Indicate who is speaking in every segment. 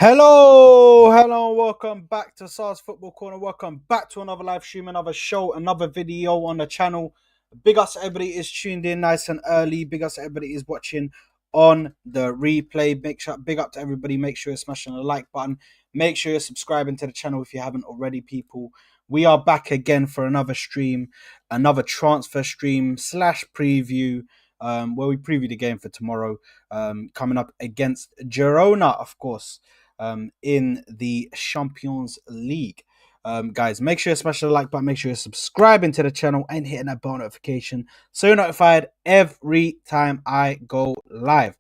Speaker 1: Hello, welcome back to SARS Football Corner. Welcome back to another live stream, another show, another video on the channel. Big ups to everybody is tuned in nice and early. Big ups to everybody is watching on the replay. Big up to everybody. Make sure you're smashing the like button. Make sure you're subscribing to the channel if you haven't already, people. We are back again for another stream, another transfer stream slash preview, where we preview the game for tomorrow, coming up against Girona, of course, in the Champions League. Guys, make sure you smash the like button, make sure you're subscribing to the channel and hitting that bell notification so you're notified every time I go live.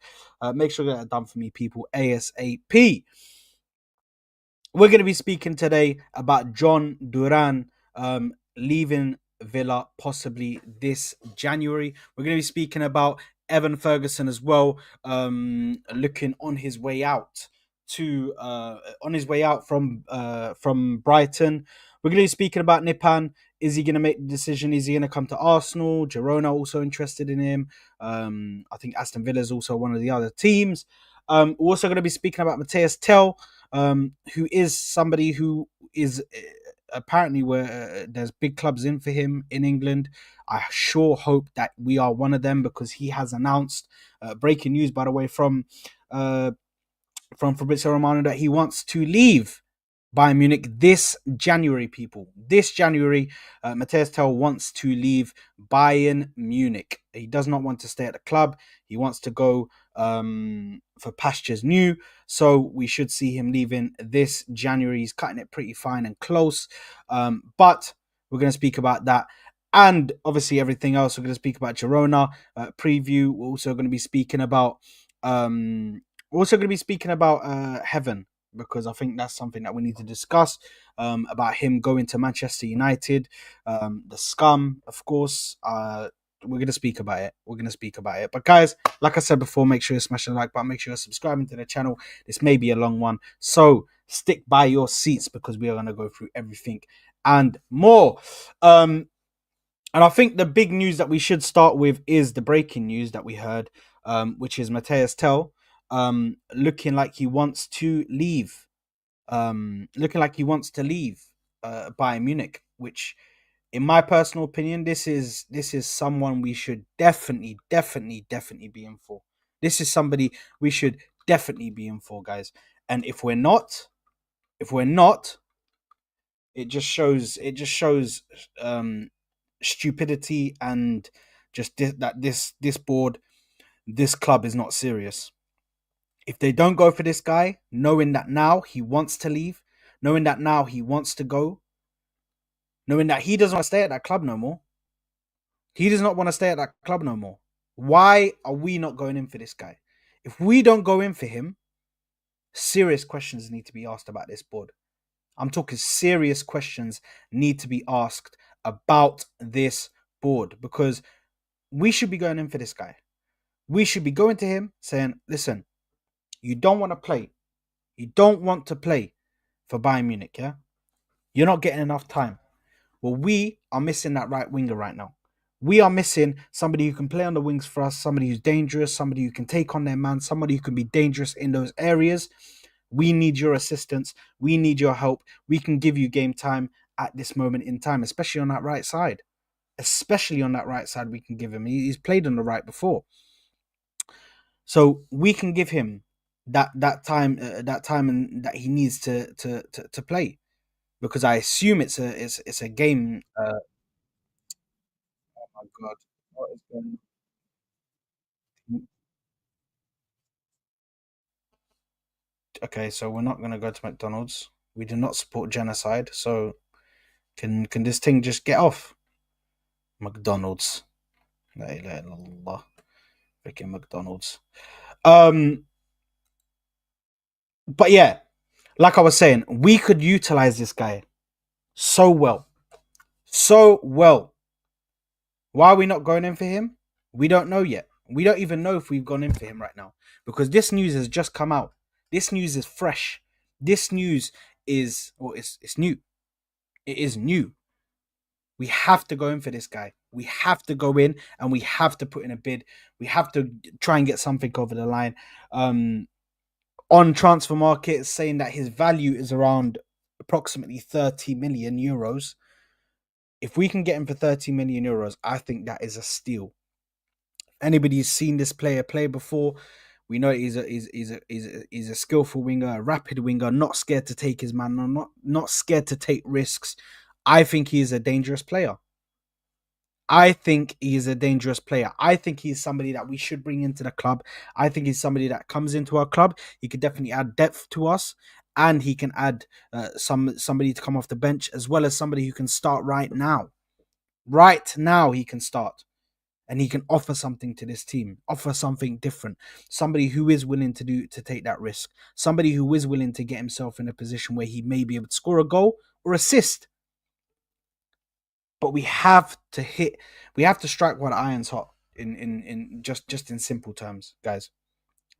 Speaker 1: Make sure you get that done for me, people, ASAP. We're going to be speaking today about Jhon Duran leaving Villa possibly this January. We're going to be speaking about Evan Ferguson as well, looking on his way out from Brighton. We're going to be speaking about Nypan. Is he going to make the decision? Is he going to come to Arsenal? Girona also interested in him. I think Aston Villa is also one of the other teams. We're also going to be speaking about Matthias Tell, who is somebody who is apparently where there's big clubs in for him in England. I sure hope that we are one of them, because he has announced, breaking news by the way, from Fabrizio Romano, that he wants to leave Bayern Munich this January, people. This January, Matthias Tell wants to leave Bayern Munich. He does not want to stay at the club. He wants to go for pastures new. So we should see him leaving this January. He's cutting it pretty fine and close. But we're going to speak about that. And obviously everything else. We're going to speak about Girona preview. We're also going to be speaking about Heaven, because I think that's something that we need to discuss, about him going to Manchester United, the scum, of course. We're going to speak about it. But guys, like I said before, make sure you smash the like button. Make sure you're subscribing to the channel. This may be a long one, so stick by your seats, because we are going to go through everything and more. And I think the big news that we should start with is the breaking news that we heard, which is Matthias Tell looking like he wants to leave. Bayern Munich, which, in my personal opinion, this is someone we should definitely be in for. This is somebody we should definitely be in for, guys. And if we're not, it just shows stupidity, and just that this board, this club is not serious. If they don't go for this guy, knowing that now he wants to leave, knowing that now he wants to go, knowing that he doesn't want to stay at that club no more. He does not want to stay at that club no more. Why are we not going in for this guy? If we don't go in for him, serious questions need to be asked about this board. I'm talking serious questions need to be asked about this board, because we should be going in for this guy. We should be going to him saying, listen, you don't want to play. You don't want to play for Bayern Munich, yeah? You're not getting enough time. Well, we are missing that right winger right now. We are missing somebody who can play on the wings for us, somebody who's dangerous, somebody who can take on their man, somebody who can be dangerous in those areas. We need your assistance. We need your help. We can give you game time at this moment in time, especially on that right side. We can give him. He's played on the right before. So we can give him that time and that he needs to play, because I assume it's a game. Oh my god, what is going on? Okay, so we're not gonna go to McDonald's. We do not support genocide. So can this thing just get off? McDonald's, la ilaha illallah, freaking McDonald's. Um, but yeah, like I was saying, we could utilize this guy so well, so well. Why are we not going in for him? We don't know yet. We don't even know if we've gone in for him right now, because this news has just come out. This news is fresh. This news is, well, it's new. It is new. We have to go in for this guy. We have to go in and we have to put in a bid. We have to try and get something over the line. on transfer market saying that his value is around approximately 30 million euros. If we can get him for 30 million euros, I think that is a steal. Anybody who's seen this player play before, we know he's a skillful winger, a rapid winger, not scared to take his man, not scared to take risks. I think he is a dangerous player. I think he is a dangerous player. I think he's somebody that we should bring into the club. I think he's somebody that comes into our club. He could definitely add depth to us, and he can add somebody to come off the bench as well as somebody who can start right now. Right now, he can start, and he can offer something to this team, offer something different. Somebody who is willing to take that risk. Somebody who is willing to get himself in a position where he may be able to score a goal or assist. But we have to strike while the iron's hot in just in simple terms, guys.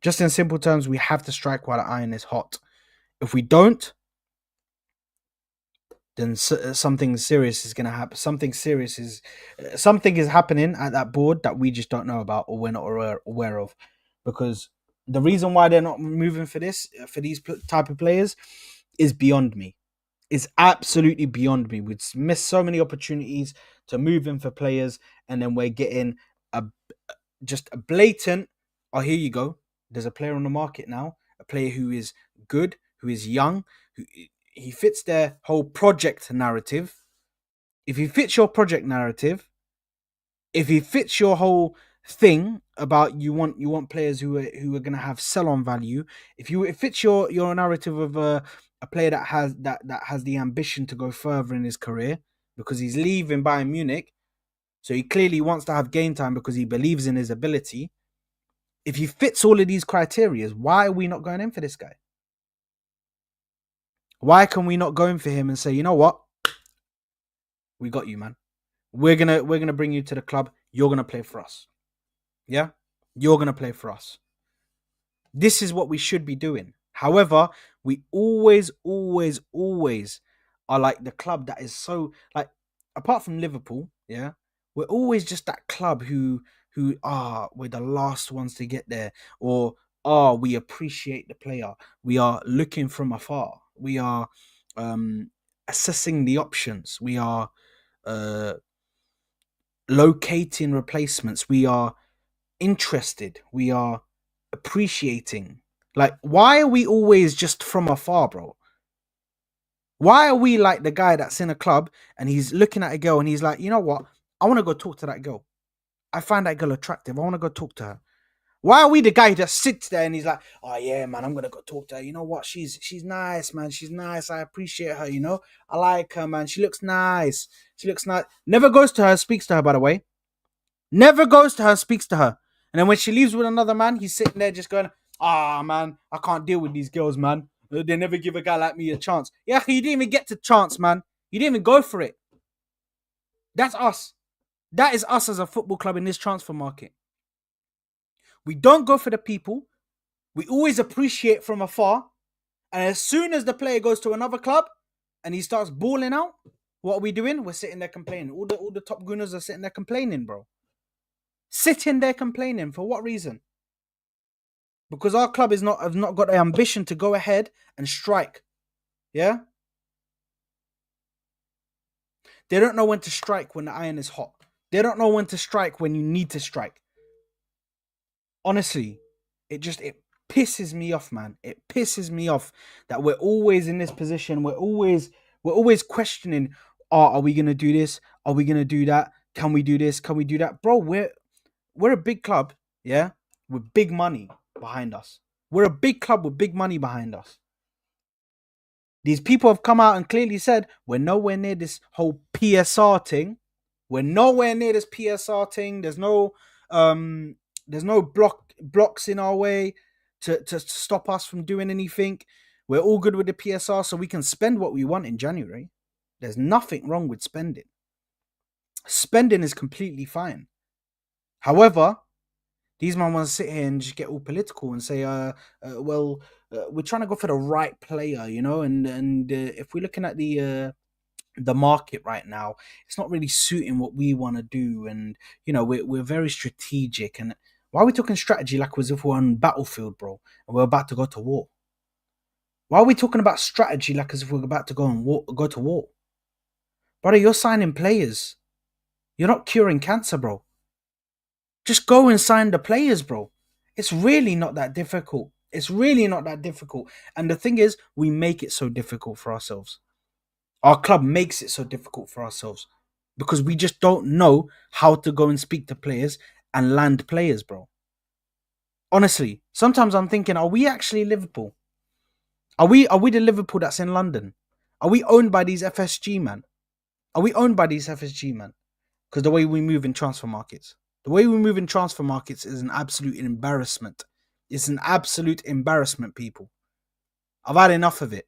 Speaker 1: Just in simple terms, we have to strike while the iron is hot. If we don't, then something serious is going to happen. Something is happening at that board that we just don't know about or we're not aware of, because the reason why they're not moving for these type of players is beyond me. Is absolutely beyond me. We've missed so many opportunities to move in for players, and then we're getting a just a blatant. Oh, here you go. There's a player on the market now, a player who is good, who is young, who he fits their whole project narrative. If he fits your project narrative, if he fits your whole thing about you want players who are going to have sell on value, if it fits your narrative of a player that has the ambition to go further in his career because he's leaving Bayern Munich, so he clearly wants to have game time because he believes in his ability. If he fits all of these criteria, why are we not going in for this guy? Why can we not go in for him and say, you know what, we got you, man. We're gonna bring you to the club. You're gonna play for us. Yeah, you're gonna play for us. This is what we should be doing. However, we always are like the club that is so like, apart from Liverpool, yeah, we're always just that club who we're the last ones to get there, or we appreciate the player. We are looking from afar. We are assessing the options. We are uh, locating replacements. We are interested. We are appreciating. Like, why are we always just from afar, bro? Why are we like the guy that's in a club and he's looking at a girl and he's like, you know what? I want to go talk to that girl. I find that girl attractive. I want to go talk to her. Why are we the guy who just sits there and he's like, oh yeah, man, I'm gonna go talk to her. You know what? She's nice, man. She's nice. I appreciate her. You know, I like her, man. She looks nice. She looks nice. Never goes to her, speaks to her. By the way, never goes to her, speaks to her. And then when she leaves with another man, he's sitting there just going, man, I can't deal with these girls, man. They never give a guy like me a chance. Yeah, you didn't even get to chance, man. You didn't even go for it. That's us. That is us as a football club in this transfer market. We don't go for the people. We always appreciate from afar. And as soon as the player goes to another club and he starts balling out, what are we doing? We're sitting there complaining. All the top gunners are sitting there complaining, bro. Sitting there complaining. For what reason? Because our club have not got the ambition to go ahead and strike. Yeah? They don't know when to strike when the iron is hot. They don't know when to strike when you need to strike. Honestly, it pisses me off, man. It pisses me off that we're always in this position. We're always questioning, are we gonna do this? Are we gonna do that? Can we do this? Can we do that? Bro, we're a big club, yeah, with big money behind us. We're a big club with big money behind us. These people have come out and clearly said we're nowhere near this whole PSR thing. We're nowhere near this PSR thing. There's no blocks in our way to stop us from doing anything. We're all good with the PSR, so we can spend what we want in January. There's nothing wrong with spending. Spending is completely fine. However, these men want to sit here and just get all political and say, we're trying to go for the right player, you know, and if we're looking at the market right now, it's not really suiting what we want to do, and you know, we're very strategic. And why are we talking strategy like as if we're on battlefield, bro, and we're about to go to war? Why are we talking about strategy like as if we're about to go to war? Brother, you're signing players. You're not curing cancer, bro. Just go and sign the players, bro. It's really not that difficult. It's really not that difficult. And the thing is, we make it so difficult for ourselves. Our club makes it so difficult for ourselves because we just don't know how to go and speak to players and land players, bro. Honestly, sometimes I'm thinking, are we actually Liverpool? Are we the Liverpool that's in London? Are we owned by these FSG man? Are we owned by these FSG man? Because the way we move in transfer markets, the way we move in transfer markets is an absolute embarrassment. It's an absolute embarrassment, people. I've had enough of it.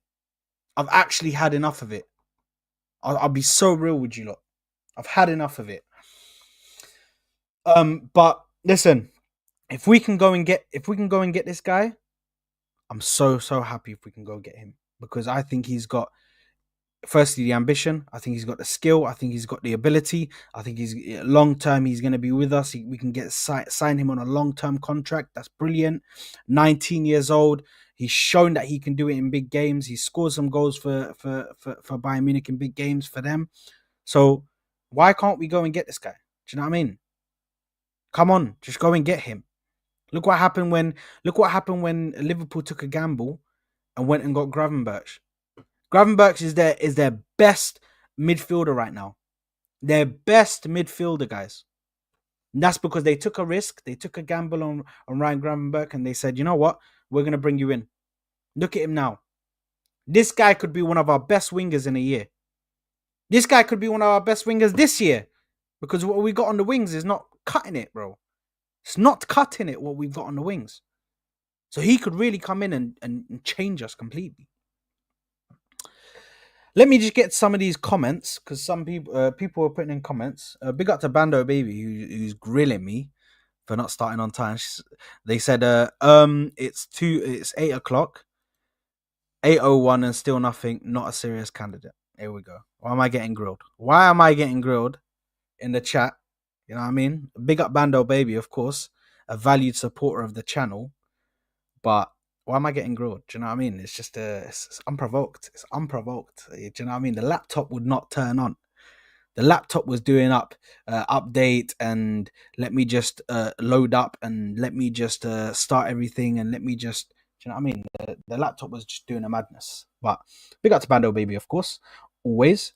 Speaker 1: I've actually had enough of it. I'll be so real with you lot. I've had enough of it. But listen, if we can go and get this guy, I'm so happy if we can go get him because I think he's got firstly the ambition. I think he's got the skill. I think he's got the ability. I think he's long term. He's going to be with us. We can get sign him on a long term contract. That's brilliant. 19 years old. He's shown that he can do it in big games. He scored some goals for Bayern Munich in big games for them. So why can't we go and get this guy? Do you know what I mean? Come on, just go and get him. Look what happened when Liverpool took a gamble and went and got Gravenberch. Gravenberch is their best midfielder right now. Their best midfielder, guys. And that's because they took a risk. They took a gamble on Ryan Gravenberch and they said, you know what? We're going to bring you in. Look at him now. This guy could be one of our best wingers in a year. This guy could be one of our best wingers this year. Because what we got on the wings is not cutting it, bro. It's not cutting it, what we've got on the wings. So he could really come in and change us completely. Let me just get some of these comments because some people are putting in comments. Big up to Bando Baby who's grilling me for not starting on time. They said it's 8 o'clock, 8:01 and still nothing. Not a serious candidate. Here we go. Why am I getting grilled? Why am I getting grilled in the chat? You know what I mean? Big up Bando Baby, of course, a valued supporter of the channel. But why am I getting grilled? Do you know what I mean? It's just it's unprovoked. It's unprovoked. Do you know what I mean? The laptop would not turn on. The laptop was doing update and let me just load up and let me just start everything and let me just. Do you know what I mean? The laptop was just doing a madness. But big up to Bando Baby, of course, always.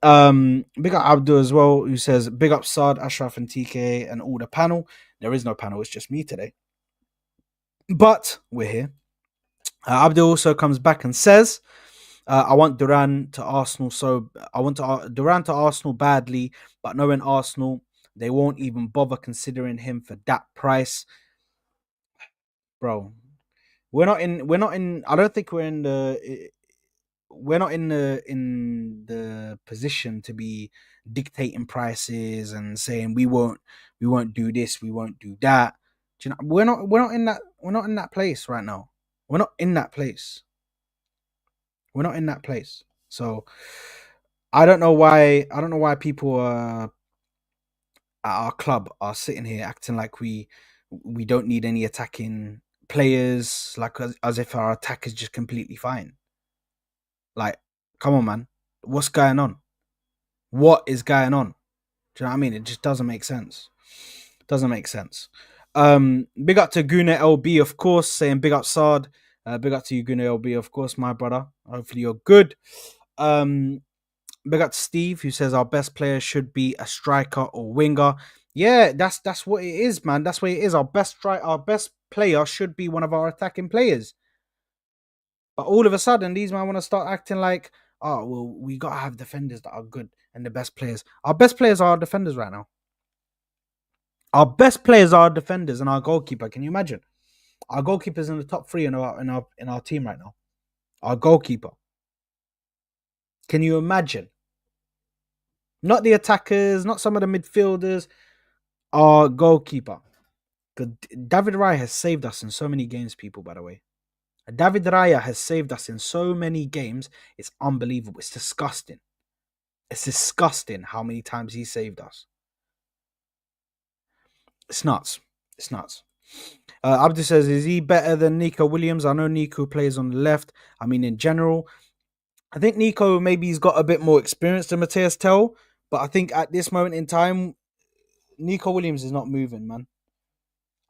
Speaker 1: Big up Abdul as well, who says big up Saad, Ashraf, and TK and all the panel. There is no panel. It's just me today. But we're here. Abdul also comes back and says, "I want Duran to Arsenal. So I want Duran to Arsenal badly, but knowing Arsenal, they won't even bother considering him for that price, bro. We're not in. We're not in. I don't think we're in the. We're not in the position to be dictating prices and saying we won't do this, we won't do that. Do you know, we're not in that place right now. We're not in that place. We're not in that place. So I don't know why people at our club are sitting here acting like we don't need any attacking players, like as if our attack is just completely fine. Like, come on, man. What's going on? What is going on? Do you know what I mean? It just doesn't make sense. Doesn't make sense. Big up to Guna LB, of course, saying big up Sard. Big up to you, Guna LB, of course, my brother. Hopefully you're good. Big up to Steve, who says our best player should be a striker or winger. Yeah, that's what it is, man. That's what it is. Our best player should be one of our attacking players. But all of a sudden, these men want to start acting like, oh, well, we gotta have defenders that are good and the best players. Our best players are our defenders right now. Our best players are our defenders and our goalkeeper. Can you imagine? Our goalkeeper's in the top three in our team right now. Our goalkeeper. Can you imagine? Not the attackers, not some of the midfielders. Our goalkeeper. Because David Raya has saved us in so many games, people, by the way. David Raya has saved us in so many games. It's unbelievable. It's disgusting. It's disgusting how many times he saved us. It's nuts. It's nuts. Abdi says, is he better than Nico Williams? I know Nico plays on the left. I mean, in general, I think Nico maybe he's got a bit more experience than Matthias Tell, but I think at this moment in time, Nico Williams is not moving, man.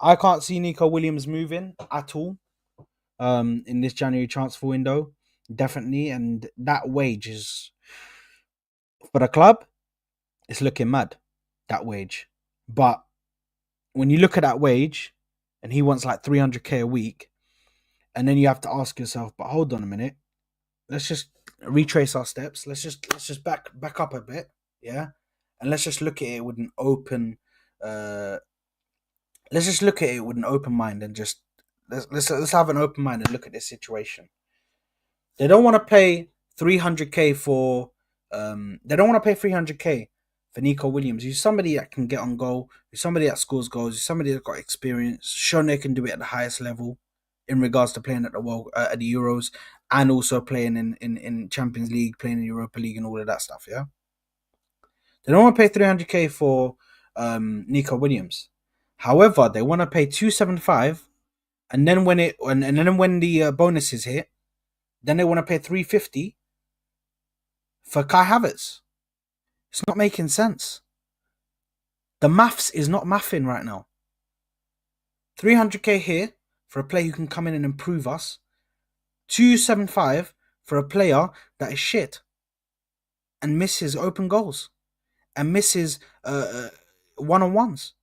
Speaker 1: I can't see Nico Williams moving at all in this January transfer window, definitely. And that wage is for the club, it's looking mad, that wage. But when you look at that wage, and he wants like 300k a week, and then you have to ask yourself, but hold on a minute, let's just retrace our steps. Let's just back up a bit, yeah, and let's just look at it with an open, uh, let's just look at it with an open mind and just let's have an open mind and look at this situation. They don't want to pay 300k for they don't want to pay 300k for Nico Williams. He's somebody that can get on goal. He's somebody that scores goals. He's somebody that got experience. Shown they can do it at the highest level in regards to playing at the world at the Euros and also playing in Champions League, playing in Europa League and all of that stuff. Yeah, they don't want to pay 300k for Nico Williams. However, they want to pay 275, and then and then when the bonuses hit, then they want to pay 350 for Kai Havertz. It's not making sense. The maths is not mathing right now. 300k here for a player who can come in and improve us. 275 for a player that is shit and misses open goals and misses one-on-ones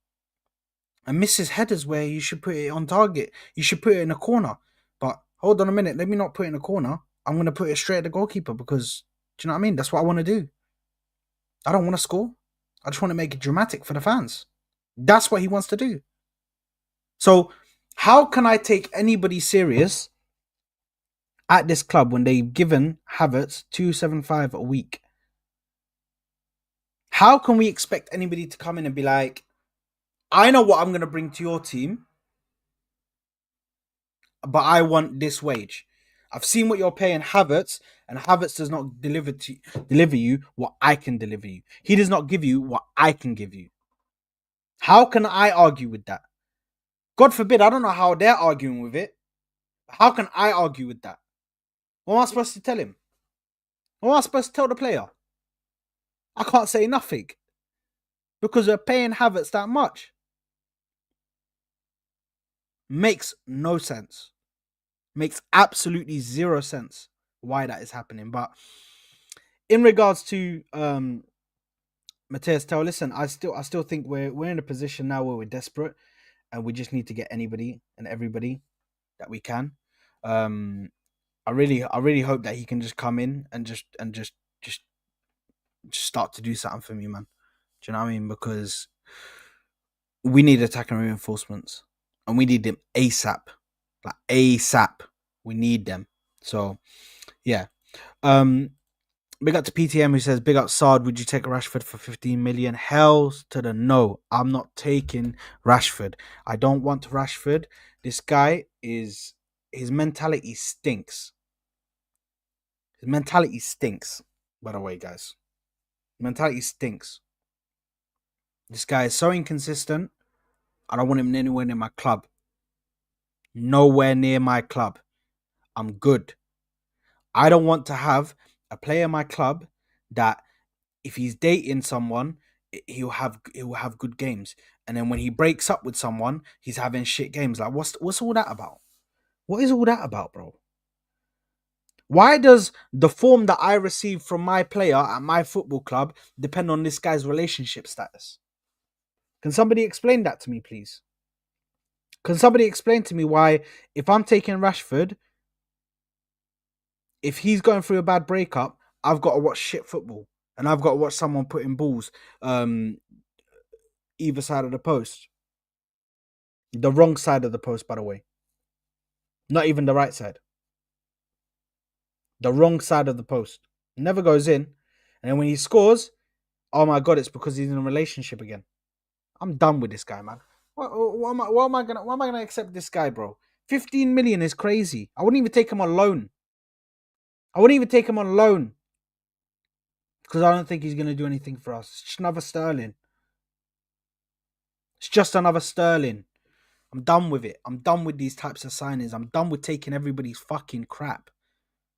Speaker 1: and misses headers where you should put it on target. You should put it in a corner. But hold on a minute, let me not put it in a corner. I'm going to put it straight at the goalkeeper because, do you know what I mean? That's what I want to do. I don't want to score. I just want to make it dramatic for the fans. That's what he wants to do. So how can I take anybody serious at this club when they've given Havertz 275 a week? How can we expect anybody to come in and be like, I know what I'm going to bring to your team, but I want this wage. I've seen what you're paying Havertz, and Havertz does not deliver you what I can deliver you. He does not give you what I can give you. How can I argue with that? God forbid, I don't know how they're arguing with it. How can I argue with that? What am I supposed to tell him? What am I supposed to tell the player? I can't say nothing because we're paying Havertz that much. Makes no sense. Makes absolutely zero sense why that is happening. But in regards to Matthias Tell, listen, I still think we're in a position now where we're desperate and we just need to get anybody and everybody that we can. I really hope that he can just come in and just start to do something for me, man. Do you know what I mean? Because we need attacking reinforcements and we need them ASAP. Like ASAP. We need them. So yeah. Big up to PTM who says, big up Sard, would you take Rashford for 15 million? Hells to the no. I'm not taking Rashford. I don't want Rashford. This guy is, his mentality stinks. His mentality stinks, by the way, guys. Mentality stinks. This guy is so inconsistent. I don't want him anywhere near my club. Nowhere near my club. I'm good. I don't want to have a player in my club that if he's dating someone, he'll have good games, and then when he breaks up with someone, he's having shit games. Like what's all that about? What is all that about, bro? Why does the form that I receive from my player at my football club depend on this guy's relationship status? Can somebody explain that to me, please? Can somebody explain to me why, if I'm taking Rashford, if he's going through a bad breakup, I've got to watch shit football and I've got to watch someone putting balls either side of the post. The wrong side of the post, by the way. Not even the right side. The wrong side of the post. Never goes in. And then when he scores, oh my God, it's because he's in a relationship again. I'm done with this guy, man. What am I gonna accept this guy, bro? 15 million is crazy. I wouldn't even take him on loan. Because I don't think he's gonna do anything for us. It's just another Sterling. I'm done with it. I'm done with these types of signings. I'm done with taking everybody's fucking crap.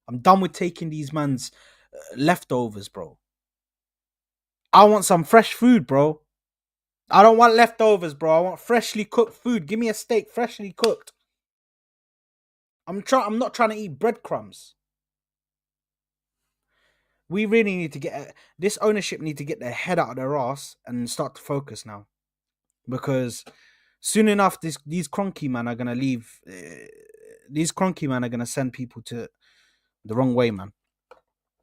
Speaker 1: I'm done with taking these man's leftovers, bro. I want some fresh food, bro. I don't want leftovers, bro. I want freshly cooked food. Give me a steak freshly cooked. I'm not trying to eat breadcrumbs. We really need to this ownership need to get their head out of their ass and start to focus now, because soon enough these cronky man are gonna leave. These cronky man are gonna send people to the wrong way, man.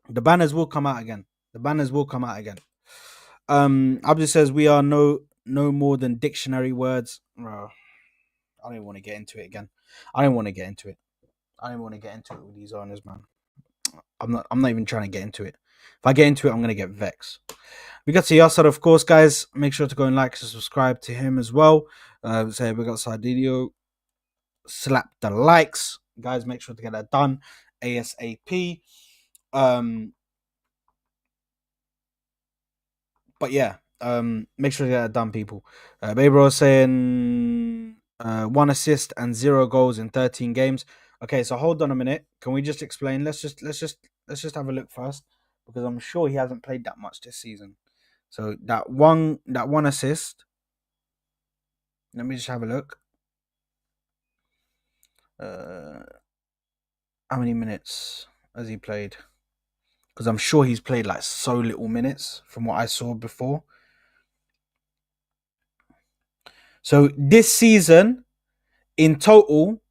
Speaker 1: The banners will come out again. The banners will come out again. Abdul says we are no more than dictionary words. Bro, I don't even want to get into it again. I don't want to get into it. I don't want to get into it with these owners, man. I'm not even trying to get into it. If I get into it, I'm gonna get vexed. We got to Yasser, of course, guys. Make sure to go and like and subscribe to him as well. Say we got Sardidio. Slap the likes, guys. Make sure to get that done ASAP. But yeah, make sure to get that done, people. Babro saying 1 assist and 0 goals in 13 games. Okay, so hold on a minute. Can we just explain? Let's just have a look first, because I'm sure he hasn't played that much this season. So that one assist. Let me just have a look. How many minutes has he played? Because I'm sure he's played like so little minutes from what I saw before. So this season, in total,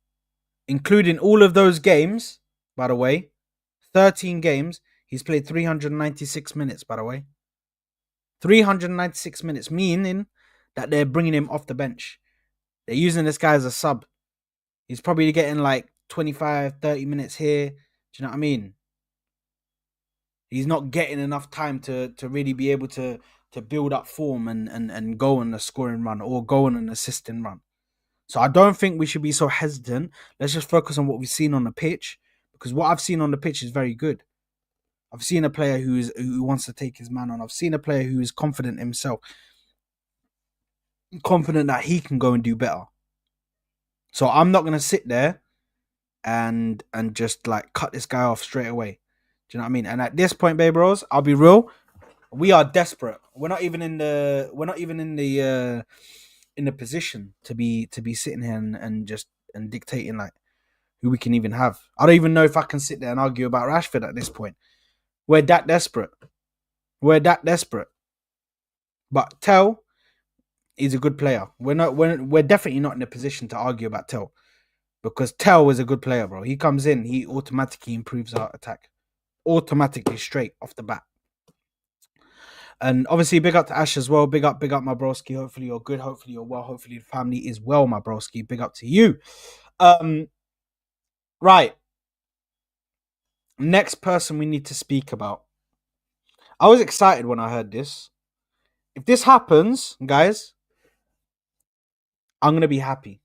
Speaker 1: including all of those games, by the way, 13 games, he's played 396 minutes, by the way. 396 minutes, meaning that they're bringing him off the bench. They're using this guy as a sub. He's probably getting like 25, 30 minutes here. Do you know what I mean? He's not getting enough time to really be able to build up form and go on a scoring run or go on an assisting run. So I don't think we should be so hesitant. Let's just focus on what we've seen on the pitch, because what I've seen on the pitch is very good. I've seen a player who wants to take his man on. I've seen a player who is confident himself, confident that he can go and do better. So I'm not gonna sit there and just like cut this guy off straight away. Do you know what I mean? And at this point, baby bros, I'll be real. We are desperate. We're not even in the in the position to be sitting here and just and dictating like who we can even have. I don't even know if I can sit there and argue about Rashford at this point. We're that desperate. But Tell is a good player. We're definitely not in a position to argue about Tell, because Tell is a good player, bro. He comes in, he automatically improves our attack. Automatically, straight off the bat. And obviously, big up to Ash as well. Big up, my broski. Hopefully you're good. Hopefully you're well. Hopefully the family is well, my broski. Big up to you. Right. Next person we need to speak about. I was excited when I heard this. If this happens, guys, I'm going to be happy.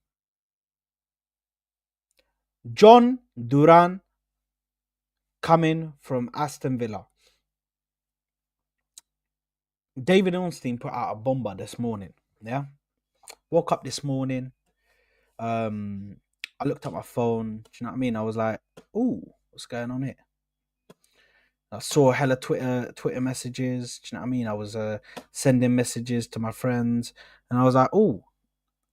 Speaker 1: Jhon Duran coming from Aston Villa. David Ornstein put out a bomber this morning. Yeah. Woke up this morning. I looked at my phone. Do you know what I mean? I was like, ooh, what's going on here? I saw hella Twitter messages. Do you know what I mean? I was sending messages to my friends, and I was like, "Oh,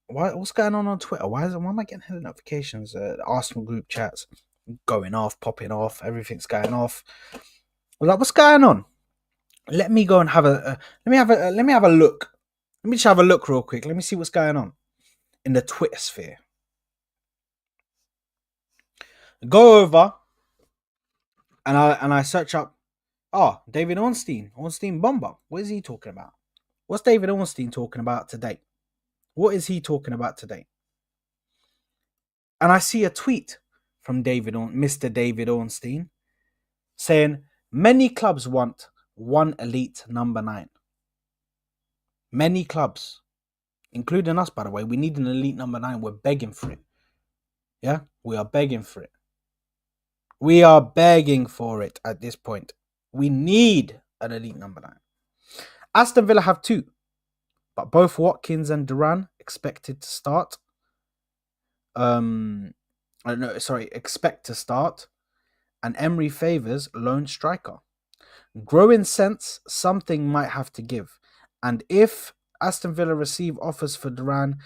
Speaker 1: what's going on Twitter? Why am I getting hella notifications? The Arsenal group chats going off, popping off, everything's going off." I was like, "What's going on? Let me go and have a let me have a look. Let me just have a look real quick. Let me see what's going on in the Twitter sphere." Go over and I search up. Oh, David Ornstein bomber. What is he talking about? What's David Ornstein talking about today? What is he talking about today? And I see a tweet from Mr. David Ornstein saying many clubs want one elite number 9. Many clubs, including us, by the way, we need an elite number 9. We're begging for it. Yeah, we are begging for it. We are begging for it at this point. We need an elite number 9. Aston Villa have 2, but both Watkins and Duran expected to start. Um, I don't know. Sorry, expect to start, and Emery favors lone striker. Growing sense, something might have to give, and if Aston Villa receive offers for Duran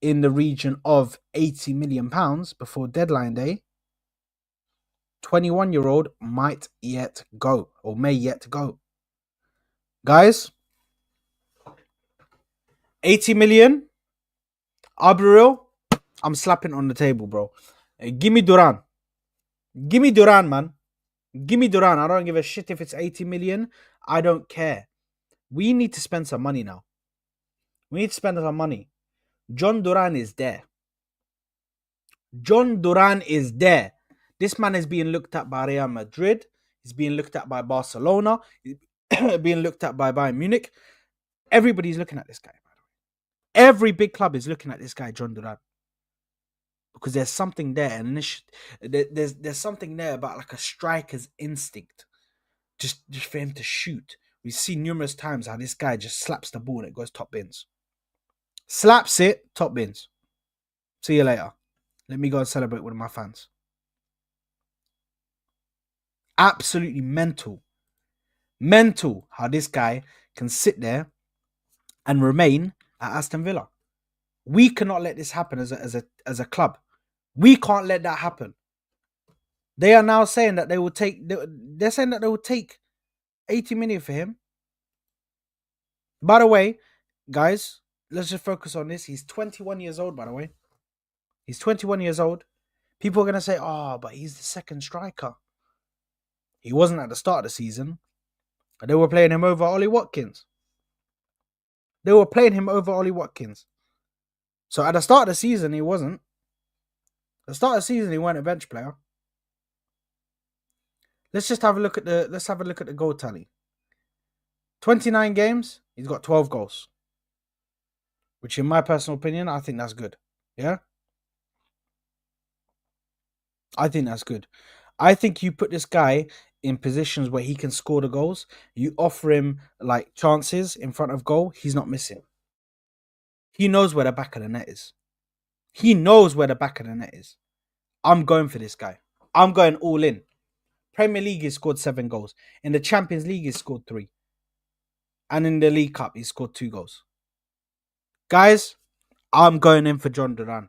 Speaker 1: in the region of £80 million before deadline day, 21-year-old might yet go or may yet go. Guys, 80 million, I'll be real, I'm slapping on the table, bro. Give me Duran. Give me Duran, man. Give me Duran. I don't give a shit if it's 80 million. I don't care. We need to spend some money now. We need to spend some money. Jhon Duran is there. Jhon Duran is there. This man is being looked at by Real Madrid. He's being looked at by Barcelona. He's being looked at by Bayern Munich. Everybody's looking at this guy. Every big club is looking at this guy, Jhon Duran, because there's something there, and there's something there about like a striker's instinct, just for him to shoot. We've seen numerous times how this guy just slaps the ball and it goes top bins. Slaps it, top bins. See you later. Let me go and celebrate with my fans. Absolutely mental. Mental how this guy can sit there and remain at Aston Villa. We cannot let this happen as a club. We can't let that happen. They are now saying that they will take. They're saying that they will take 80 million for him. By the way, guys, let's just focus on this. He's 21 years old. By the way, he's 21 years old. People are gonna say, "Oh, but he's the second striker." He wasn't at the start of the season. They were playing him over Ollie Watkins. They were playing him over Ollie Watkins. So at the start of the season, he wasn't. At the start of the season, he weren't a bench player. Let's have a look at the goal tally. 29 games, he's got 12 goals. Which in my personal opinion, I think that's good. Yeah? I think that's good. I think you put this guy in positions where he can score the goals. You offer him like chances in front of goal, he's not missing. He knows where the back of the net is. He knows where the back of the net is. I'm going for this guy. I'm going all in. Premier League, he scored 7 goals. In the Champions League, he scored 3. And in the League Cup, he scored 2 goals. Guys, I'm going in for Jhon Duran.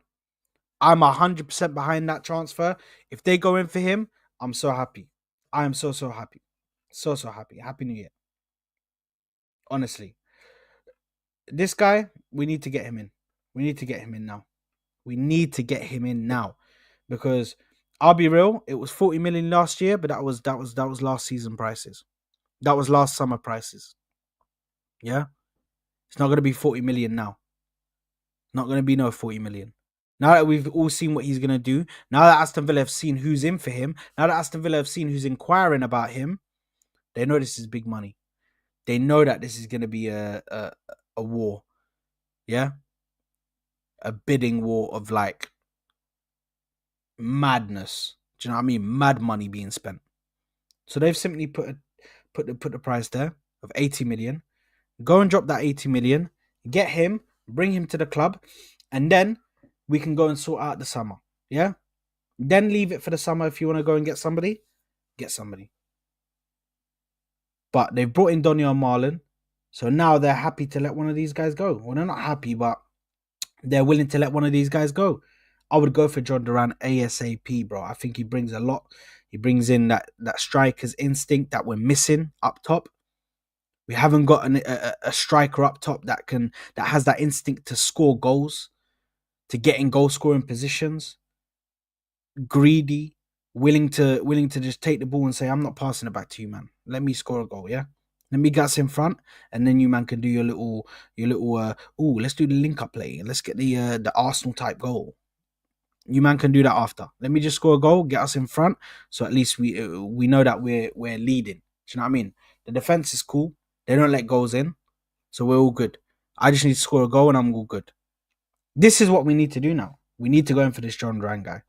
Speaker 1: I'm 100% behind that transfer. If they go in for him, I'm so happy. I am so happy. So happy. Happy New Year. Honestly. This guy, we need to get him in. We need to get him in now. We need to get him in now. Because I'll be real, it was 40 million last year, but that was last season prices. That was last summer prices. Yeah? It's not going to be 40 million now. Not going to be no 40 million. Now that we've all seen what he's going to do, now that Aston Villa have seen who's in for him, now that Aston Villa have seen who's inquiring about him, they know this is big money. They know that this is going to be a war. Yeah? A bidding war of like madness. Do you know what I mean? Mad money being spent. So they've simply put the price there of 80 million. Go and drop that 80 million. Get him, bring him to the club, and then we can go and sort out the summer. Yeah? Then leave it for the summer if you want to go and get somebody. Get somebody. But they've brought in Donyell Marlon. So now they're happy to let one of these guys go. Well, they're not happy, but they're willing to let one of these guys go. I would go for Jhon Duran ASAP, bro. I think he brings a lot. He brings in that striker's instinct that we're missing up top. We haven't got a striker up top that has that instinct to score goals, to get in goal scoring positions. Greedy, willing to just take the ball and say, "I'm not passing it back to you, man. Let me score a goal, yeah. Let me get us in front, and then you man can do your little let's do the link up play. Let's get the Arsenal type goal. You man can do that after. Let me just score a goal, get us in front, so at least we know that we're leading. Do you know what I mean? The defense is cool. They don't let goals in, so we're all good. I just need to score a goal, and I'm all good. This is what we need to do now. We need to go in for this Jhon Duran guy.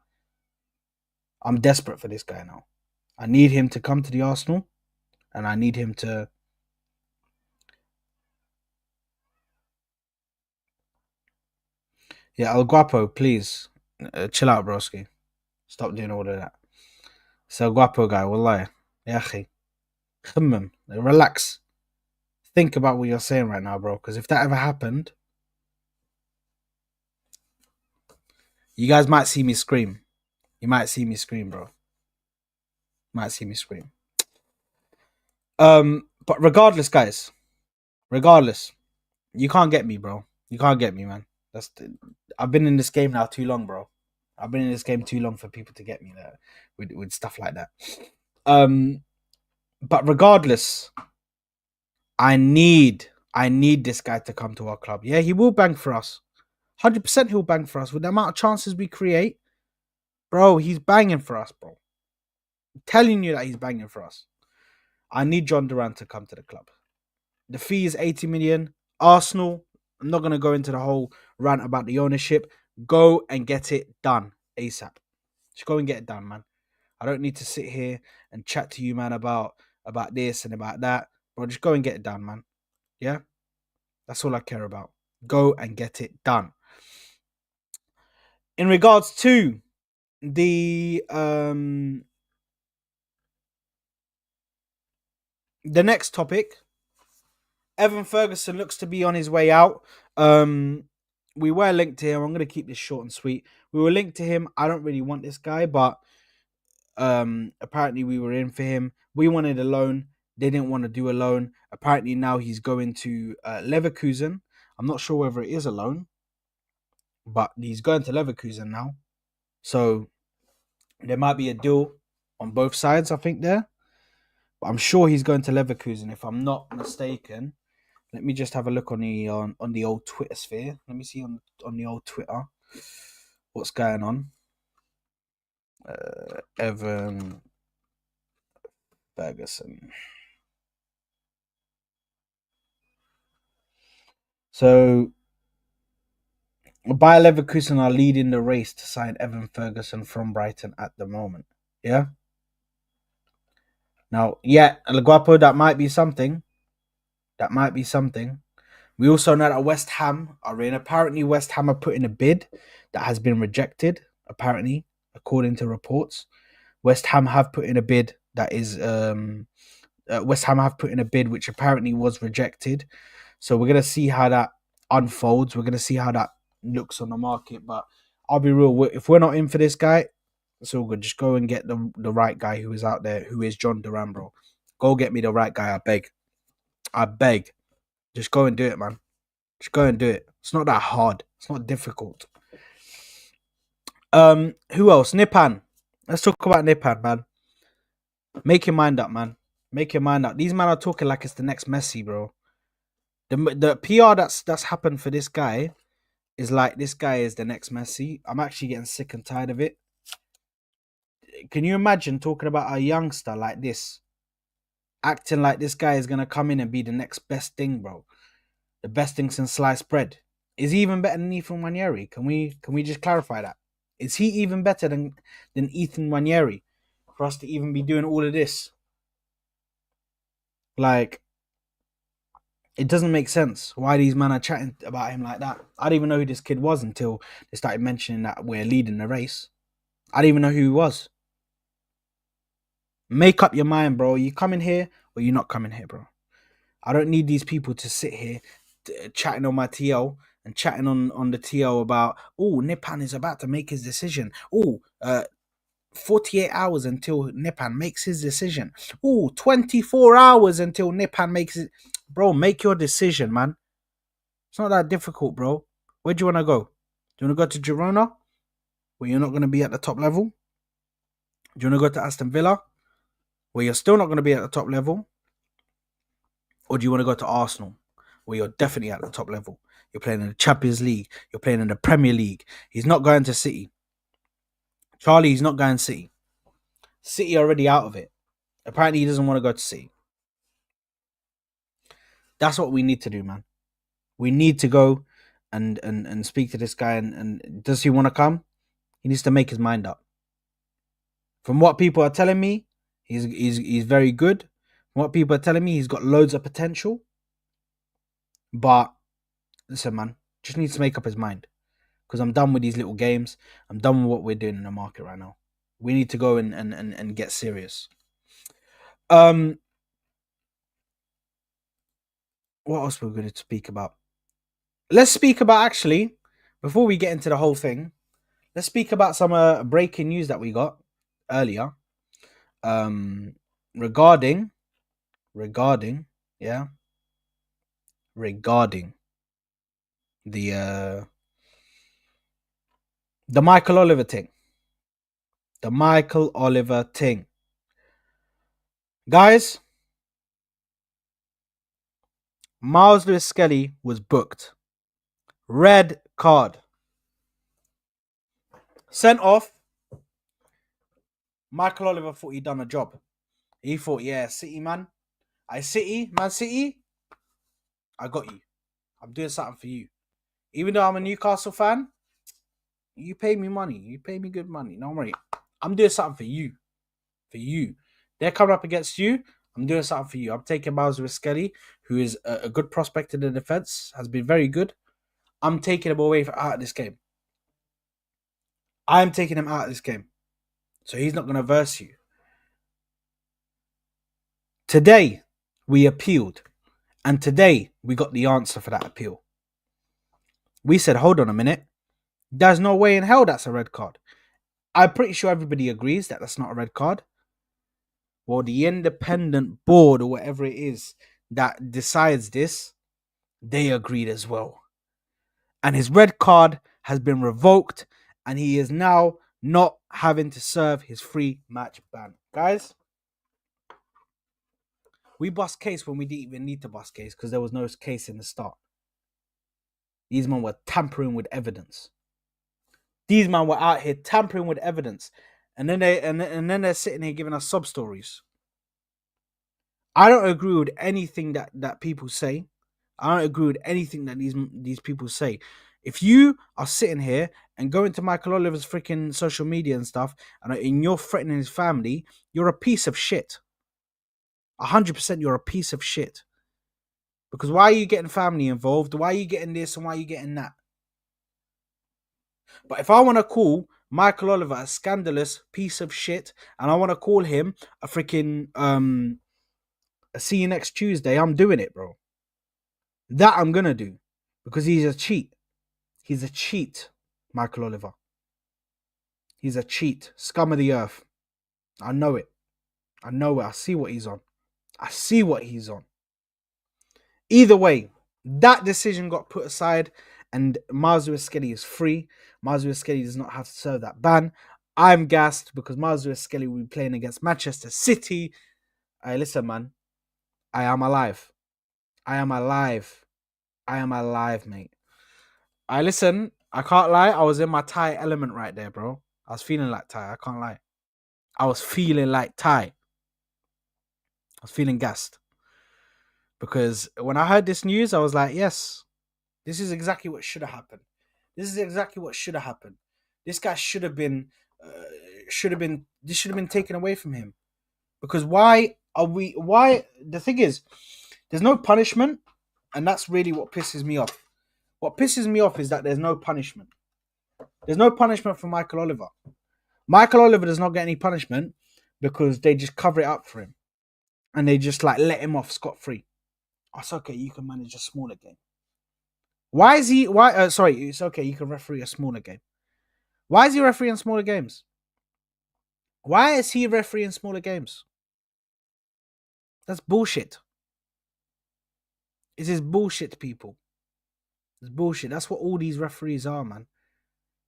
Speaker 1: I'm desperate for this guy now. I need him to come to the Arsenal, and I need him to. Yeah, El Guapo, please. Chill out, broski. Stop doing all of that. So guapo guy, wallahi. Ya akhi. Khammam. Relax. Think about what you're saying right now, bro. Because if that ever happened, you guys might see me scream. You might see me scream, bro. Might see me scream. But regardless, guys, regardless, you can't get me, bro. You can't get me, man. I've been in this game now too long, bro. I've been in this game too long for people to get me there with stuff like that. Um, but regardless, I need this guy to come to our club. Yeah, he will bang for us. 100% he'll bang for us with the amount of chances we create, bro. He's banging for us, bro. I'm telling you that he's banging for us. I need Jhon Duran to come to the club. The fee is 80 million. Arsenal, I'm not going to go into the whole rant about the ownership. Go and get it done ASAP. Just go and get it done, man. I don't need to sit here and chat to you, man, about this and about that. Bro, just go and get it done, man. Yeah? That's all I care about. Go and get it done. In regards to the next topic, Evan Ferguson looks to be on his way out. We were linked to him. I'm going to keep this short and sweet. We were linked to him. I don't really want this guy, but apparently we were in for him. We wanted a loan. They didn't want to do a loan. Apparently now he's going to Leverkusen. I'm not sure whether it is a loan, but he's going to Leverkusen now. So there might be a deal on both sides, I think, there. But I'm sure he's going to Leverkusen, if I'm not mistaken. Let me just have a look on the old Twitter sphere. Let me see on the old Twitter what's going on. Evan Ferguson. So Bayer Leverkusen are leading the race to sign Evan Ferguson from Brighton at the moment. Yeah. Now, yeah, El Guapo, that might be something. That might be something. We also know that West Ham are in. Apparently, West Ham are putting a bid that has been rejected. Apparently, according to reports, West Ham have put in a bid that is West Ham have put in a bid which apparently was rejected. So we're gonna see how that unfolds. We're gonna see how that looks on the market. But I'll be real. If we're not in for this guy, it's all good. Just go and get the right guy who is out there, who is Jhon Duran, bro. Go get me the right guy. I beg. I beg. Just go and do it, man. Just go and do it. It's not that hard. It's not difficult. Who else? Nypan. Let's talk about Nypan, man. Make your mind up, man. Make your mind up. These men are talking like it's the next Messi, bro. The PR that's happened for this guy is like this guy is the next Messi. I'm actually getting sick and tired of it. Can you imagine talking about a youngster like this, acting like this guy is gonna come in and be the next best thing, bro? The best thing since sliced bread. Is he even better than Ethan Wanyeri? Can we just clarify that? Is he even better than Ethan Wanyeri for us to even be doing all of this? Like, it doesn't make sense why these men are chatting about him like that. I didn't even know who this kid was until they started mentioning that we're leading the race. I didn't even know who he was. Make up your mind, bro. You coming here or you not coming here, bro? I don't need these people to sit here chatting on my TL and chatting on the TL about, oh, Nypan is about to make his decision. 48 hours until Nypan makes his decision. 24 hours until Nypan makes it. Bro, make your decision, man. It's not that difficult, bro. Where do you want to go? Do you want to go to Girona, where you're not going to be at the top level? Do you want to go to Aston Villa, where you're still not going to be at the top level? Or do you want to go to Arsenal, where you're definitely at the top level? You're playing in the Champions League. You're playing in the Premier League. He's not going to City. Charlie, he's not going to City. City already out of it. Apparently, he doesn't want to go to City. That's what we need to do, man. We need to go and speak to this guy. And does he want to come? He needs to make his mind up. From what people are telling me, he's very good. From what people are telling me, he's got loads of potential. But listen, man, just needs to make up his mind. because I'm done with these little games. I'm done with what we're doing in the market right now. We need to go and get serious. Um, what else we're going to speak about? Let's speak about actually before we get into the whole thing. Let's speak about some breaking news that we got earlier. Um, regarding regarding yeah regarding the the Michael Oliver thing. The Michael Oliver thing, guys. Miles Lewis Skelly was booked. Red card. Sent off. Michael Oliver thought he'd done a job. He thought, yeah, City, man. Man City, I got you. I'm doing something for you. Even though I'm a Newcastle fan, you pay me money. You pay me good money. Don't worry. I'm doing something for you. For you. They're coming up against you. I'm doing something for you. I'm taking Miles Lewis Skelly, who is a good prospect in the defense, has been very good. I'm taking him away out of this game. I'm taking him out of this game. So he's not going to verse you. Today, we appealed. And today, we got the answer for that appeal. We said, hold on a minute. There's no way in hell that's a red card. I'm pretty sure everybody agrees that that's not a red card. Well, the independent board or whatever it is that decides this, they agreed as well. And his red card has been revoked, and he is now not having to serve his 3-match ban. Guys, we bust case when we didn't even need to bust case because there was no case in the start. These men were tampering with evidence. These men were out here tampering with evidence, and then they're sitting here giving us sob stories. I don't agree with anything that people say. I don't agree with anything that these people say. If you are sitting here and going to Michael Oliver's freaking social media and stuff, and you're threatening his family, you're a piece of shit. 100% you're a piece of shit. Because why are you getting family involved? Why are you getting this and why are you getting that? But if I want to call Michael Oliver a scandalous piece of shit, and I want to call him a freaking a see you next Tuesday, I'm doing it, bro. That I'm gonna do. Because he's a cheat. He's a cheat, Michael Oliver. He's a cheat. Scum of the earth. I know it. I know it. I see what he's on. I see what he's on. Either way, that decision got put aside and Miles Lewis Skelly is free. Miles Lewis Skelly does not have to serve that ban. I'm gassed because Miles Lewis Skelly will be playing against Manchester City. Hey, listen, man. I am alive. I am alive. I am alive, mate. Listen, I can't lie. I was in my Thai element right there, bro. I was feeling like Thai. I can't lie. I was feeling like Thai. I was feeling gassed. Because when I heard this news, I was like, yes, this is exactly what should have happened. This is exactly what should have happened. This guy should have been this should have been taken away from him. Because why the thing is, there's no punishment, and that's really what pisses me off. What pisses me off is that there's no punishment. There's no punishment for Michael Oliver. Michael Oliver does not get any punishment because they just cover it up for him. And they just like let him off scot-free. It's okay, you can manage a smaller game. Why is he sorry, it's okay, you can referee a smaller game. Why is he refereeing smaller games? Why is he refereeing smaller games? That's bullshit. It is bullshit, people. It's bullshit. That's what all these referees are, man.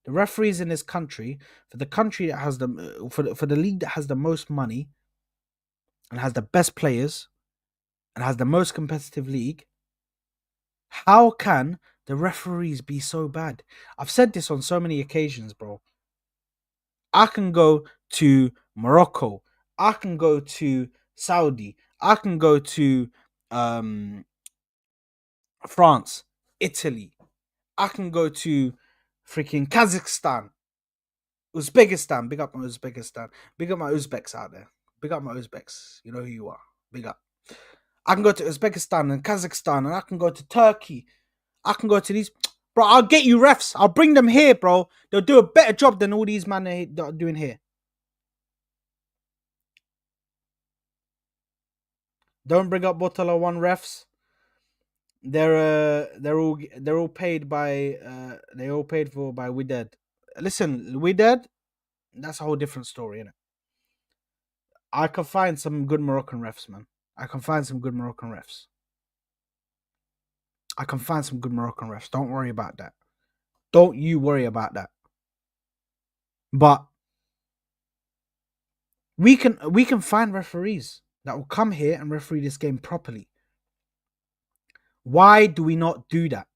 Speaker 1: The referees in this country, for the country that has the for the league that has the most money and has the best players and has the most competitive league, how can the referees be so bad? I've said this on so many occasions, bro. I can go to Morocco. I can go to Saudi. I can go to France, Italy. I can go to freaking Kazakhstan, Uzbekistan. Big up my Uzbekistan. Big up my Uzbeks out there. Big up my Uzbeks. You know who you are. Big up. I can go to Uzbekistan and Kazakhstan, and I can go to Turkey. I can go to these. Bro, I'll get you refs. I'll bring them here, bro. They'll do a better job than all these men that are doing here. Don't bring up Bottle One refs. They're all paid by they all paid for by Widad. Listen, Widad, that's a whole different story, innit? I can find some good Moroccan refs, man. I can find some good Moroccan refs. I can find some good Moroccan refs. Don't worry about that. Don't you worry about that. But we can find referees that will come here and referee this game properly. Why do we not do that?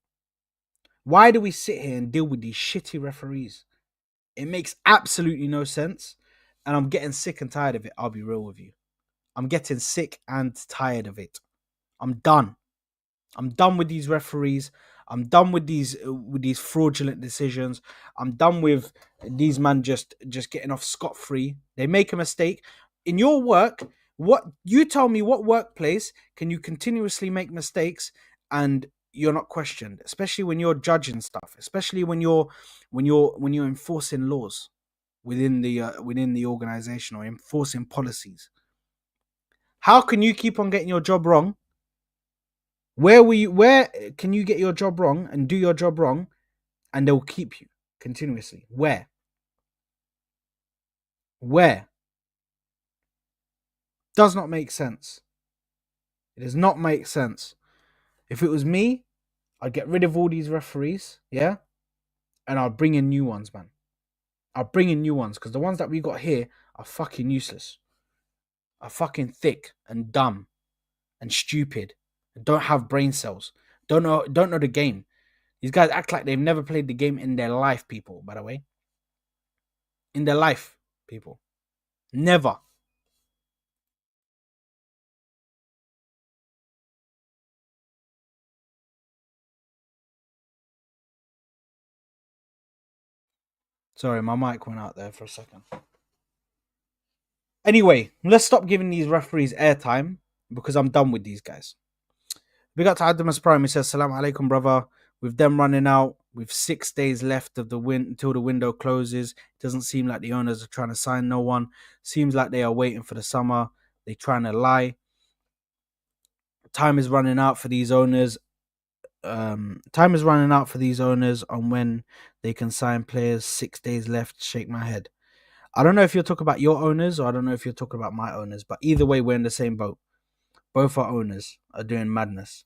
Speaker 1: Why do we sit here and deal with these shitty referees? It makes absolutely no sense. And I'm getting sick and tired of it. I'll be real with you. I'm getting sick and tired of it. I'm done. I'm done with these referees. I'm done with these fraudulent decisions. I'm done with these men just getting off scot free. They make a mistake in your work. What you tell me? What workplace can you continuously make mistakes and you're not questioned? Especially when you're judging stuff. Especially when you're enforcing laws within the organization or enforcing policies. How can you keep on getting your job wrong? Where can you get your job wrong and do your job wrong and they'll keep you continuously? Where does not make sense. It does not make sense. If it was me, I'd get rid of all these referees, yeah, and I'll bring in new ones, man. I'll bring in new ones because the ones that we got here are fucking useless, are fucking thick and dumb and stupid, and don't have brain cells, don't know the game. These guys act like they've never played the game in their life, people, by the way. In their life, people. Never. Sorry, my mic went out there for a second. Anyway, let's stop giving these referees airtime because I'm done with these guys. Big up to Adamus Prime. He says, Salam alaikum, brother. With them running out, with 6 days left of the win until the window closes, it doesn't seem like the owners are trying to sign no one. Seems like they are waiting for the summer. They're trying to lie. Time is running out for these owners. Time is running out for these owners on when they can sign players. 6 days left. Shake my head. I don't know if you're talking about your owners or I don't know if you're talking about my owners, but either way, we're in the same boat. Both our owners are doing madness.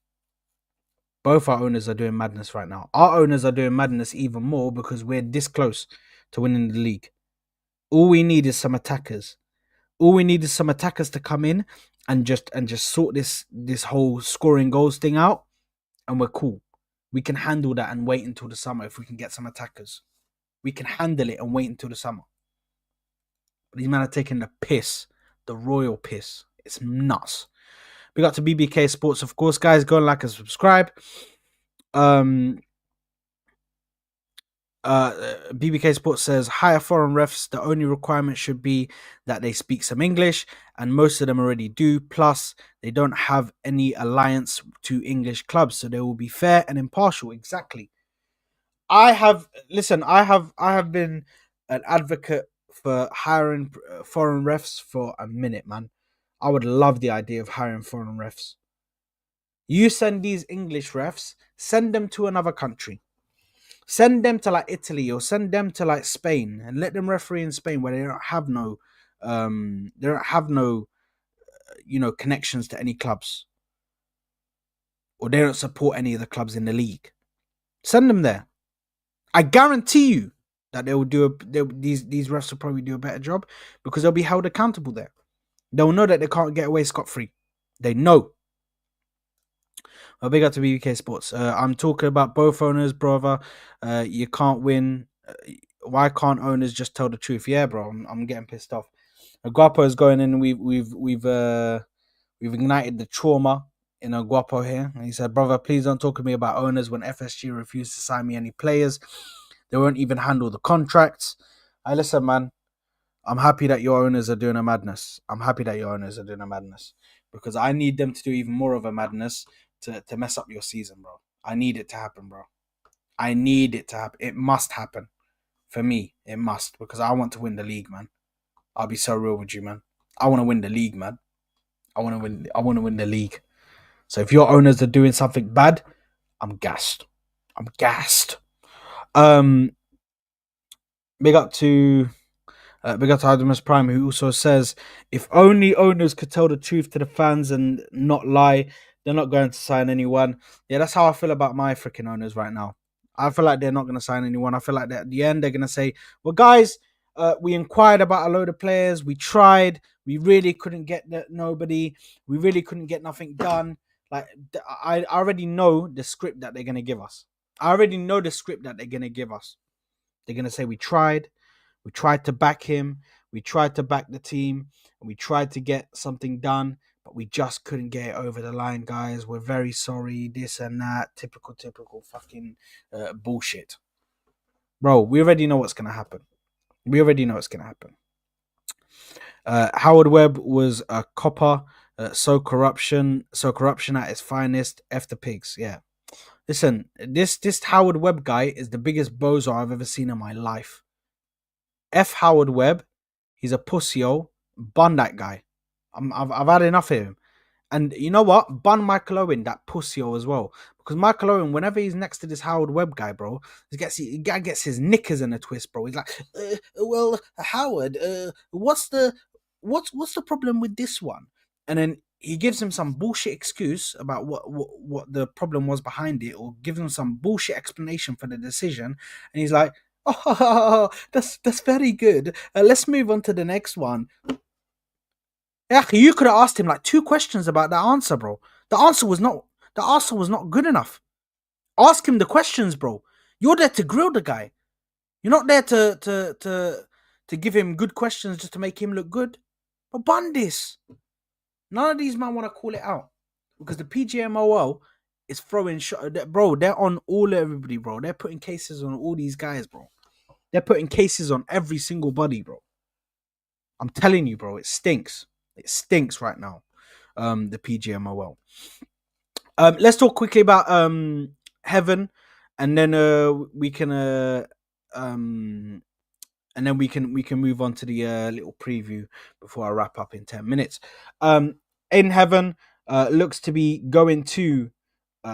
Speaker 1: Both our owners are doing madness right now. Our owners are doing madness even more because we're this close to winning the league. All we need is some attackers. All we need is some attackers to come in and just sort this whole scoring goals thing out, and we're cool. We can handle that and wait until the summer if we can get some attackers. We can handle it and wait until the summer. But these men are taking the piss, the royal piss. It's nuts. We got to BBK Sports, of course, guys. Go and like and subscribe. BBK Sports says hire foreign refs. The only requirement should be that they speak some English, and most of them already do. Plus, they don't have any alliance to English clubs, so they will be fair and impartial. Exactly. I have been an advocate for hiring foreign refs for a minute, man. I would love the idea of hiring foreign refs. You send these English refs, send them to another country. Send them to like Italy or send them to like Spain and let them referee in Spain where they don't have no connections to any clubs or they don't support any of the clubs in the league. Send them there. I guarantee you that these refs will probably do a better job because they'll be held accountable there. They'll know that they can't get away scot-free. They know. Well, big up to BBK Sports. I'm talking about both owners, brother. You can't win. Why can't owners just tell the truth? Yeah, bro. I'm getting pissed off. Guapo is going in. We've ignited the trauma in a Guapo here. And he said, brother, please don't talk to me about owners when FSG refused to sign me any players. They won't even handle the contracts. I listen, man. I'm happy that your owners are doing a madness. Because I need them to do even more of a madness to mess up your season, bro. I need it to happen, bro. I need it to happen. It must happen for me. It must because I want to win the league, man. I'll be so real with you, man. I want to win the league, man. I want to win. I want to win the league. So if your owners are doing something bad, I'm gassed. I'm gassed. Um, big up to big up to Adamus Prime, who also says, if only owners could tell the truth to the fans and not lie, they're not going to sign anyone. Yeah, that's how I feel about my freaking owners right now. I feel like they're not going to sign anyone. I feel like that at the end, they're going to say, well, guys, we inquired about a load of players. We tried. We really couldn't get nobody. We really couldn't get nothing done. Like, I already know the script that they're going to give us. I already know the script that they're going to give us. They're going to say, we tried. We tried to back him. We tried to back the team. And we tried to get something done, but we just couldn't get it over the line, guys. We're very sorry. This and that. Typical fucking bullshit. Bro, we already know what's going to happen. We already know what's going to happen. Howard Webb was a copper. So corruption at its finest. F the pigs. Yeah. Listen, this Howard Webb guy is the biggest bozo I've ever seen in my life. F Howard Webb. He's a pussyo. Bun that guy. I've had enough of him. And you know what? Bun Michael Owen, that pussyo as well. Because Michael Owen, whenever he's next to this Howard Webb guy, bro, he gets his knickers in a twist, bro. He's like, well, Howard, what's the problem with this one? And then he gives him some bullshit excuse about what the problem was behind it, or gives him some bullshit explanation for the decision. And he's like, oh, that's very good. Let's move on to the next one. Yeah, you could have asked him like 2 questions about that answer, bro. The answer was not good enough. Ask him the questions, bro. You're there to grill the guy. You're not there to give him good questions just to make him look good. But bun this. None of these men want to call it out because the PGMOL is throwing shot. Bro, they're on everybody, bro. They're putting cases on all these guys, bro. They're putting cases on every single body, bro. I'm telling you, bro, it stinks. It stinks right now. The PGMOL. Let's talk quickly about Heaven, and then we can and then we can move on to the little preview before I wrap up in 10 minutes. In Heaven looks to be going to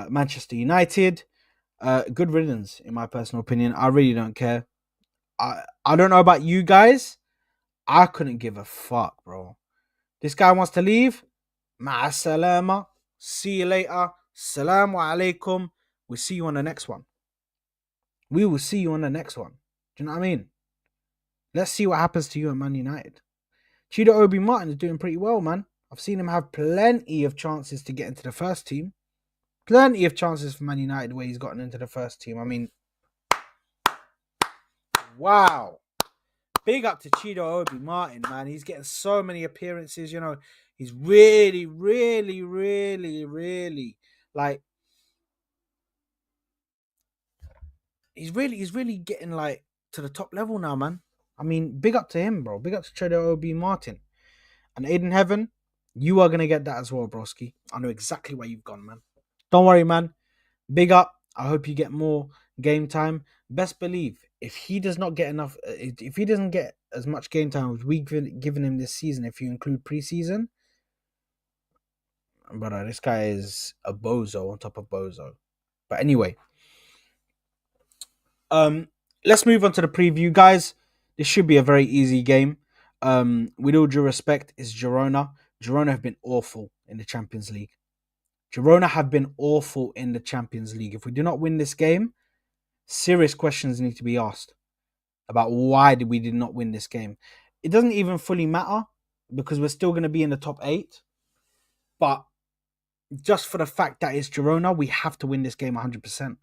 Speaker 1: Manchester United. Good riddance, in my personal opinion. I really don't care. I don't know about you guys. I couldn't give a fuck, bro. This guy wants to leave. Ma'a salama. See you later. Salamu alaikum. We'll see you on the next one. We will see you on the next one. Do you know what I mean? Let's see what happens to you at Man United. Chido Obi Martin is doing pretty well, man. I've seen him have plenty of chances to get into the first team. Plenty of chances for Man United where he's gotten into the first team. I mean, wow. Big up to Chido Obi Martin, man. He's getting so many appearances, you know. He's really like he's really getting like to the top level now, man. I mean, big up to him, bro. Big up to Chido Obi Martin. And Aiden Heaven, you are gonna get that as well, broski. I know exactly where you've gone, man. Don't worry, man. Big up. I hope you get more game time. Best believe, if he does not get enough, if he doesn't get as much game time as we've given him this season, if you include preseason, brother, this guy is a bozo on top of bozo. But anyway, let's move on to the preview, guys. This should be a very easy game. With all due respect, it's Girona. Girona have been awful in the Champions League. Girona have been awful in the Champions League. If we do not win this game, serious questions need to be asked about why we did not win this game. It doesn't even fully matter because we're still going to be in the top 8. But just for the fact that it's Girona, we have to win this game 100%.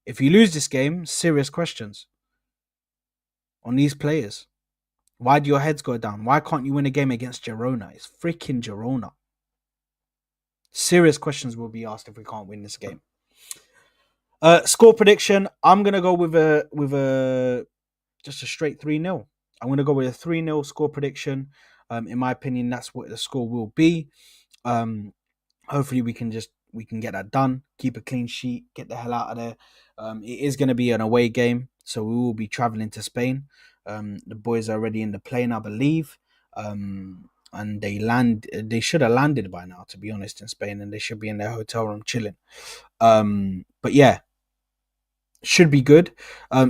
Speaker 1: If you lose this game, serious questions on these players. Why do your heads go down? Why can't you win a game against Girona? It's freaking Girona. Serious questions will be asked if we can't win this game. Score prediction. I'm gonna go with a just a straight 3-0. I'm gonna go with a 3-0 score prediction. In my opinion, that's what the score will be. Hopefully we can just we can get that done. Keep a clean sheet. Get the hell out of there. It is going to be an away game, so we will be traveling to Spain. The boys are already in the plane, I believe. And they should have landed by now, to be honest, in Spain, and they should be in their hotel room chilling. But yeah, should be good.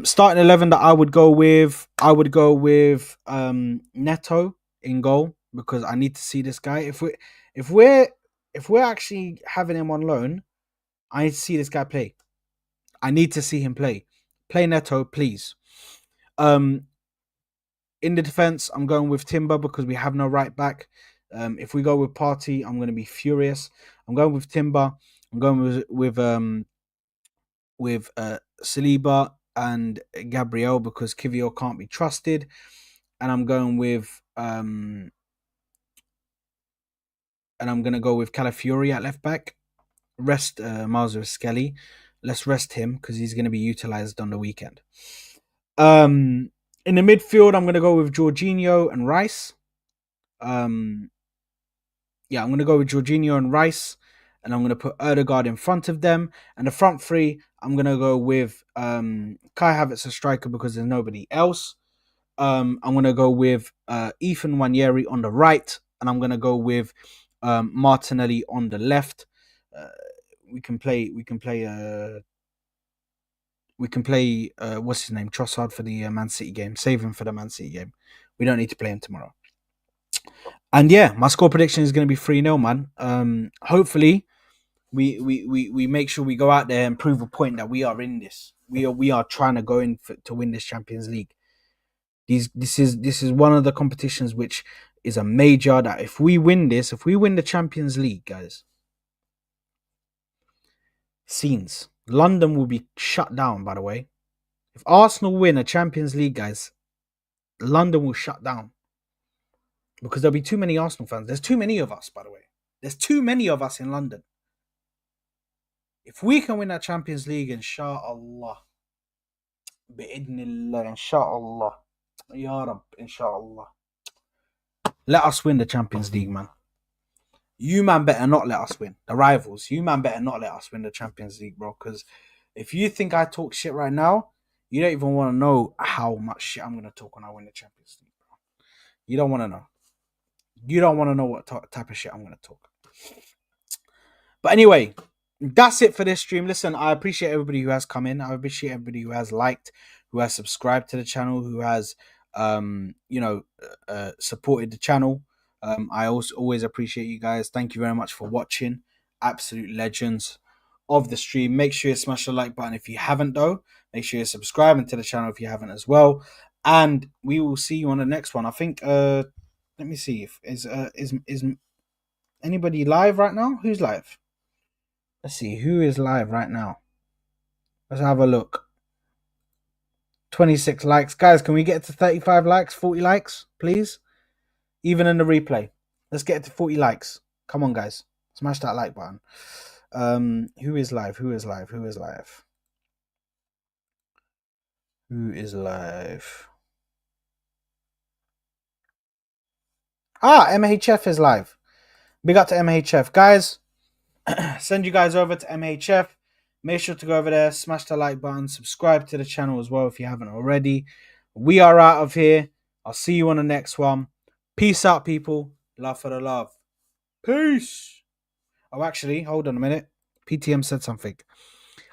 Speaker 1: Starting 11 that I would go with Neto in goal, because I need to see this guy. If we're if we're actually having him on loan, I need to see this guy play. I need to see him play. Play Neto, please. Um, in the defense, I'm going with Timber because we have no right back. If we go with Party, I'm going to be furious. I'm going with Timber. I'm going with Saliba and Gabriel because Kivio can't be trusted, and I'm going with and I'm going to go with Calafiori at left back. Rest Miles Skelly. Let's rest him because he's going to be utilized on the weekend. In the midfield, I'm going to go with Jorginho and Rice. I'm going to go with Jorginho and Rice, and I'm going to put Erdegaard in front of them. And the front three, I'm going to go with Kai Havertz, a striker, because there's nobody else. I'm going to go with Ethan Wanyeri on the right, and I'm going to go with Martinelli on the left. We can play. What's his name? Trossard for the Man City game. Save him for the Man City game. We don't need to play him tomorrow. And yeah, my score prediction is going to be 3-0, man. Hopefully, we make sure we go out there and prove a point that we are in this. We are trying to go in to win this Champions League. This is one of the competitions which is a major, that if we win the Champions League, guys, scenes. London will be shut down, by the way. If Arsenal win a Champions League, guys, London will shut down. Because there'll be too many Arsenal fans. There's too many of us, by the way. There's too many of us in London. If we can win that Champions League, inshallah. Bi'idnillah, inshallah. Ya Rab, inshallah. Let us win the Champions League, man. You, man, better not let us win. The rivals, you, man, better not let us win the Champions League, bro. Because if you think I talk shit right now, you don't even want to know how much shit I'm going to talk when I win the Champions League, bro. You don't want to know. You don't want to know what type of shit I'm going to talk. But anyway, that's it for this stream. Listen, I appreciate everybody who has come in. I appreciate everybody who has liked, who has subscribed to the channel, who has, supported the channel. I also always appreciate you guys. Thank you very much for watching. Absolute legends of the stream. Make sure you smash the like button if you haven't, though. Make sure you're subscribing to the channel if you haven't as well. And we will see you on the next one. I think. Let me see if is anybody live right now. Who's live? Let's see who is live right now. Let's have a look. 26 likes. Guys, can we get to 35 likes, 40 likes, please? Even in the replay. Let's get it to 40 likes. Come on, guys. Smash that like button. Who is live? Who is live? Who is live? Who is live? MHF is live. Big up to MHF. Guys, send you guys over to MHF. Make sure to go over there, smash the like button, subscribe to the channel as well if you haven't already. We are out of here. I'll see you on the next one. Peace out, people. Love for the love. Peace. Oh, actually, hold on a minute. PTM said something.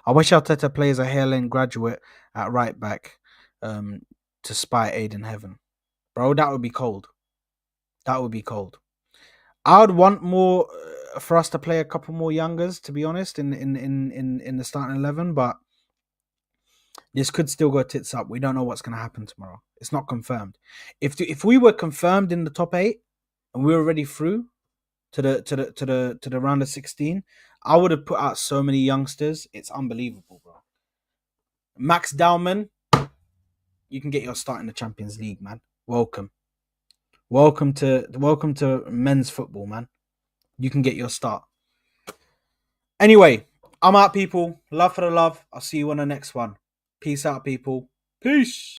Speaker 1: I wish Arteta plays a hairline graduate at right back to spy Aiden Heaven. Bro, that would be cold. That would be cold. I would want more for us to play a couple more youngers, to be honest, in the starting 11, but this could still go tits up. We don't know what's going to happen tomorrow. It's not confirmed. If we were confirmed in the top 8 and we were already through to the round of 16, I would have put out so many youngsters. It's unbelievable, bro. Max Dowman, you can get your start in the Champions League, man. Welcome to men's football, man. You can get your start. Anyway, I'm out, people. Love for the love. I'll see you on the next one. Peace out, people. Peace.